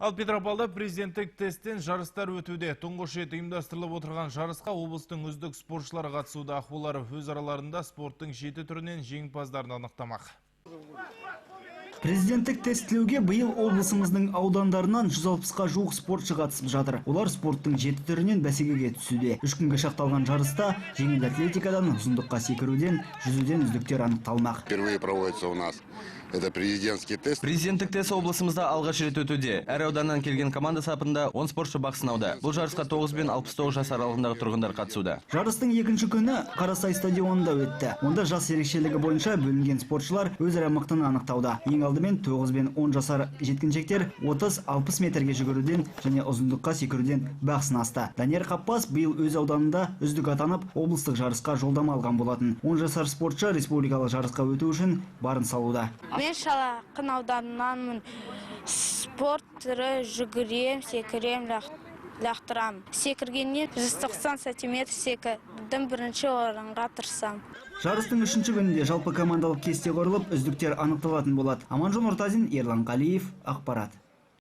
Ал Петропавлда президенттік тесттен жарыстар өтуде. Тұңғыш рет ұйымдастырылып отырған жарысқа облыстың үздік спортшылары қатысуда. Олар өз араларында спорттың 7 түрінен жеңімпаздарын анықтамақ. Президенттік тестілеуге биыл облысымыздың аудандарынан 160-қа жуық спортшы қатысып жатыр. Олар спорттың 7 түрінен бәсекеге түсуде. 3 күнге шақталған жарыста жеңіл атлетикадан, ұзындыққа секіруден, жүзуден үздіктер анықталмақ. Впервые проводится у нас это президентский тест. Президенттік тест облысымызда алғаш рет өтуде. Әр ауданнан келген команда сапында 10 спортшы бақ сынауда. Бұл жарысқа 9 бен 69 жас аралығындағы тұрғындар қатысуда. Жарыстың екінші күні Қарасай стадионында өтті. Онда жас ерекшелігі бойынша бөлінген спортшылар өзара мықтыны анықтауда. Ең алдымен 9 бен 10 жасар жеткіншектер 30-60 метрге жүгіруден және ұзындыққа секіруден бақ сынасты. Данияр Қаппас биыл өз ауданында үздік атанып, облыстық жарысқа жолдама алған болатын. 10 жасар спортшы республикалық жарысқа өту үшін барын салуда. Мен Шалақын ауданынанмын. Спорт түрі жүгірем, секірем, лақтырам. Секіргеннен 190 сантиметр секірдім, бірінші орынға тырсам. Жарыстың үшінші күнінде жалпы командалық кесте құрылып, үздіктер анықталатын болады. Аманжол Нұртазин, Ерлан Қалиев, Ақпарат.